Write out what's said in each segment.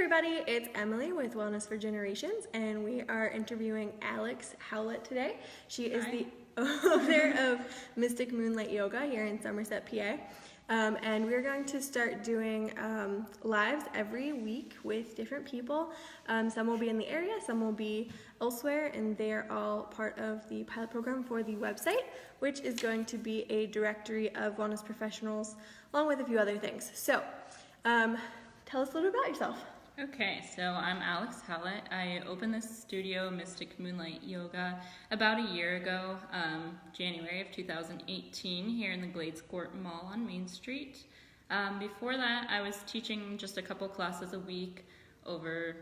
everybody, it's Emily with Wellness for Generations, and we are interviewing Alex Howlett today. She is the owner of Mystic Moonlight Yoga here in Somerset, PA. And we're going to start doing lives every week with different people. Some will be in the area, some will be elsewhere, and they're all part of the pilot program for the website, which is going to be a directory of wellness professionals, along with a few other things. So, tell us a little about yourself. Okay, so I'm Alex Howlett. I opened this studio, Mystic Moonlight Yoga, about a year ago, January of 2018, here in the Glades Court Mall on Main Street. Before that, I was teaching just a couple classes a week over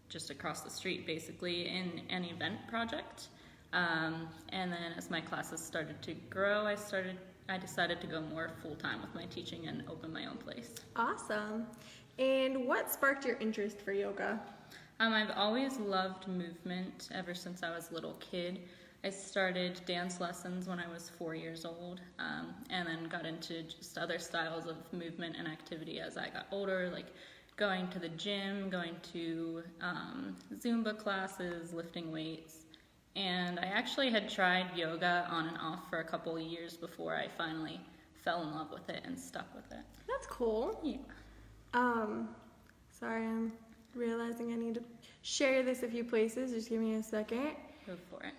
just across the street, basically, in an event project. And then as my classes started to grow, I decided to go more full-time with my teaching and open my own place. Awesome. And what sparked your interest for yoga? I've always loved movement ever since I was a little kid. I started dance lessons when I was 4 years old, and then got into just other styles of movement and activity as I got older, like going to the gym, going to Zumba classes, lifting weights. And I actually had tried yoga on and off for a couple of years before I finally fell in love with it and stuck with it. That's cool. Yeah. Sorry, I'm realizing I need to share this a few places. Just give me a second. Go for it.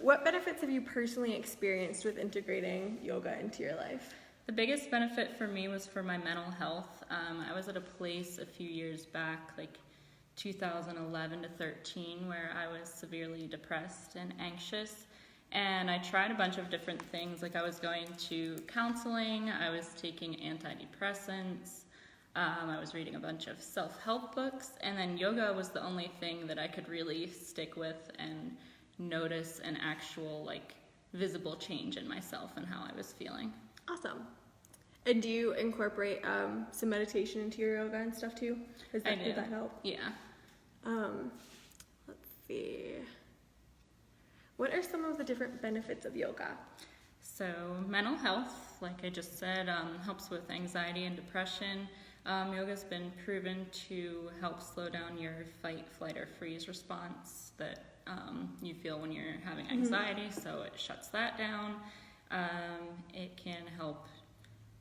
What benefits have you personally experienced with integrating yoga into your life? The biggest benefit for me was for my mental health. I was at a place a few years back, like 2011 to 13, where I was severely depressed and anxious. And I tried a bunch of different things, like I was going to counseling, I was taking antidepressants, I was reading a bunch of self-help books, and then yoga was the only thing that I could really stick with and notice an actual, like, visible change in myself and how I was feeling. Awesome. And do you incorporate some meditation into your yoga and stuff too? Did that help? Yeah. Let's see. What are some of the different benefits of yoga? So mental health, like I just said, helps with anxiety and depression. Yoga's been proven to help slow down your fight, flight, or freeze response that you feel when you're having anxiety, so it shuts that down. It can help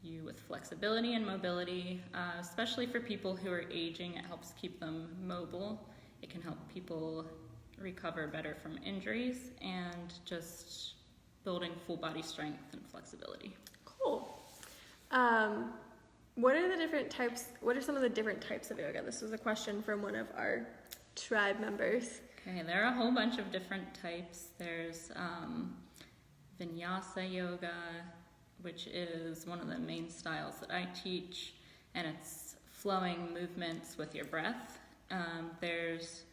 you with flexibility and mobility, especially for people who are aging. It helps keep them mobile. It can help people recover better from injuries and just building full body strength and flexibility. Cool. What are some of the different types of yoga? This was a question from one of our tribe members. Okay, there are a whole bunch of different types. There's Vinyasa yoga, which is one of the main styles that I teach, and it's flowing movements with your breath. There's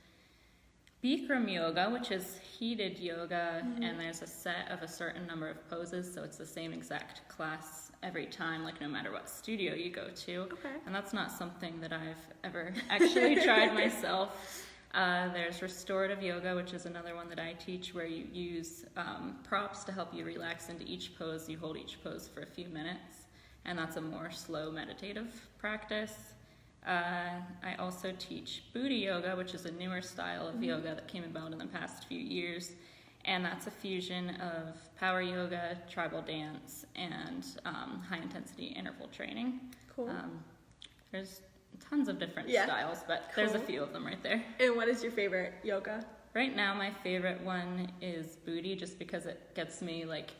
Bikram yoga, which is heated yoga, and there's a set of a certain number of poses, so it's the same exact class every time, like no matter what studio you go to. Okay. And that's not something that I've ever actually tried myself. There's restorative yoga, which is another one that I teach, where you use props to help you relax into each pose. You hold each pose for a few minutes, and that's a more slow meditative practice. I also teach booty yoga, which is a newer style of yoga that came about in the past few years, and that's a fusion of power yoga, tribal dance, and high-intensity interval training. Cool. There's tons of different styles, but there's a few of them right there. And what is your favorite yoga? Right now, my favorite one is booty, just because it gets me, like,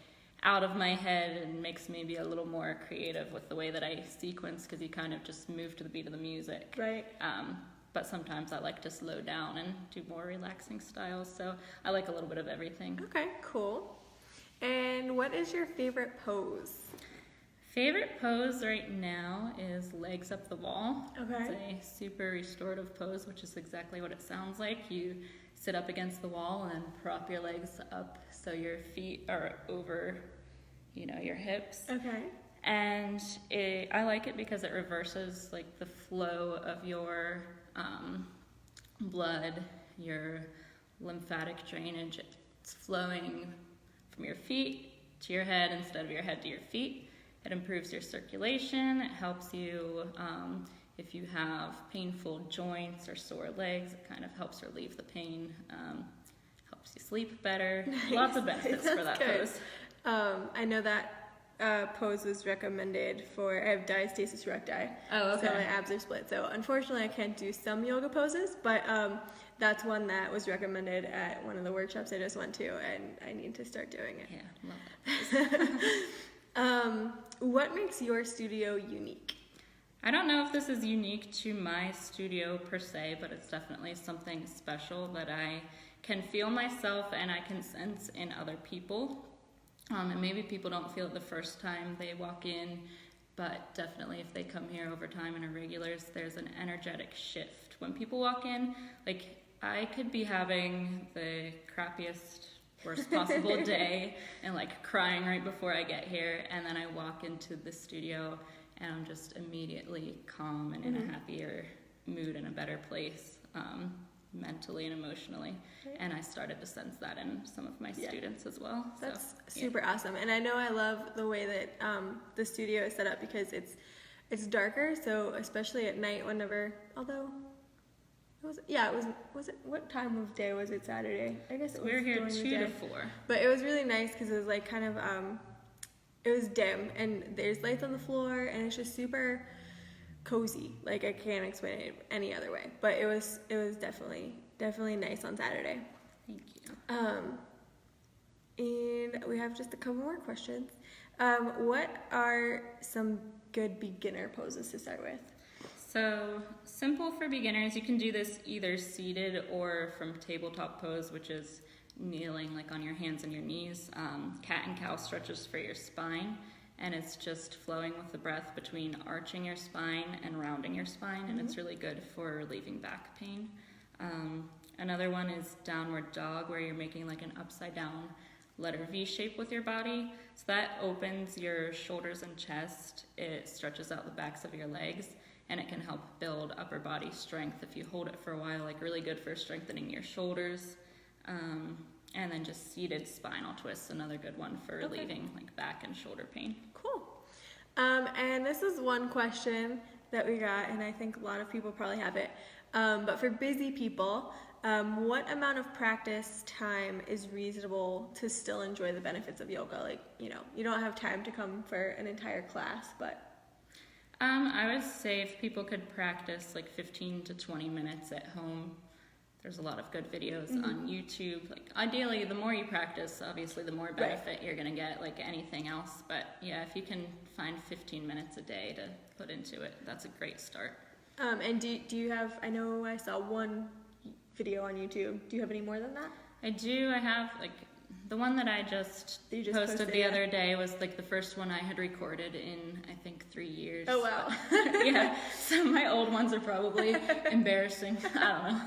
out of my head and makes me be a little more creative with the way that I sequence, because you kind of just move to the beat of the music. Right. But sometimes I like to slow down and do more relaxing styles, so I like a little bit of everything. Okay, cool. And what is your favorite pose? Favorite pose right now is legs up the wall. Okay. It's a super restorative pose, which is exactly what it sounds like. You sit up against the wall and prop your legs up so your feet are over, your hips. Okay. And I like it because it reverses like the flow of your blood, your lymphatic drainage. It's flowing from your feet to your head instead of your head to your feet. It improves your circulation. It helps you if you have painful joints or sore legs. It kind of helps relieve the pain. Helps you sleep better. Nice. Lots of benefits for that good. pose. I know that pose was recommended for, I have diastasis recti. Oh, okay. So my abs are split. So unfortunately I can't do some yoga poses, but that's one that was recommended at one of the workshops I just went to, and I need to start doing it. Yeah, love that. What makes your studio unique? I don't know if this is unique to my studio per se, but it's definitely something special that I can feel myself and I can sense in other people. And maybe people don't feel it the first time they walk in, but definitely if they come here over time and are regulars, there's an energetic shift. When people walk in, like, I could be having the crappiest, worst possible day and like crying right before I get here, and then I walk into the studio and I'm just immediately calm and in a happier mood and a better place, mentally and emotionally. And I started to sense that in some of my students as well. That's super awesome. And I know I love the way that the studio is set up, because it's darker, so especially at night, whenever, although was it what time of day was it? Saturday? I guess it was. We were here during the 2 day. to 4. But it was really nice because it was like kind of it was dim and there's lights on the floor and it's just super cozy. Like, I can't explain it any other way. But it was definitely nice on Saturday. Thank you. And we have just a couple more questions. What are some good beginner poses to start with? So, simple for beginners, you can do this either seated or from tabletop pose, which is kneeling like on your hands and your knees. Cat and cow stretches for your spine, and it's just flowing with the breath between arching your spine and rounding your spine, and it's really good for relieving back pain. Another one is downward dog, where you're making like an upside down letter V shape with your body. So that opens your shoulders and chest. It stretches out the backs of your legs, and it can help build upper body strength if you hold it for a while, like really good for strengthening your shoulders. And then just seated spinal twists, another good one for relieving like back and shoulder pain. Cool. And this is one question that we got, and I think a lot of people probably have it. But for busy people, what amount of practice time is reasonable to still enjoy the benefits of yoga? Like, you don't have time to come for an entire class, but... I would say if people could practice like 15 to 20 minutes at home, there's a lot of good videos on YouTube. Like, ideally, the more you practice, obviously, the more benefit you're gonna get, like anything else. But yeah, if you can find 15 minutes a day to put into it, that's a great start. And do you have, I know I saw one video on YouTube. Do you have any more than that? I do. I have, like, the one that I just posted the other day was like the first one I had recorded in, I think, 3 years. Oh, wow. Yeah, so my old ones are probably embarrassing. I don't know.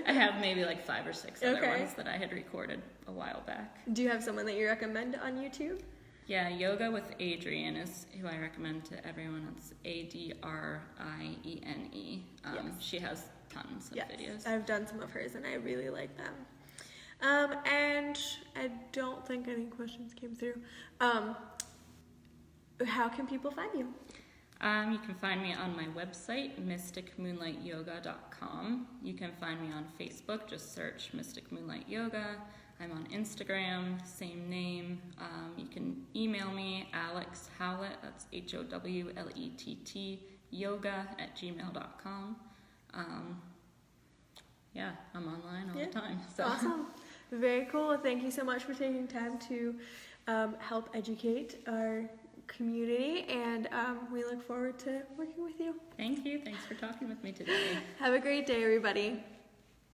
I have maybe like 5 or 6 other ones that I had recorded a while back. Do you have someone that you recommend on YouTube? Yeah, Yoga with Adrienne is who I recommend to everyone. It's Adrienne. She has tons of videos. I've done some of hers and I really like them. And I don't think any questions came through. How can people find you? You can find me on my website, mysticmoonlightyoga.com. You can find me on Facebook, just search Mystic Moonlight Yoga. I'm on Instagram, same name. You can email me, Alex Howlett, that's HOWLETT, yoga@gmail.com. Yeah, I'm online all the time. So. Awesome. Very cool. Thank you so much for taking time to help educate our community, and we look forward to working with you. Thank you. Thanks for talking with me today. Have a great day, everybody.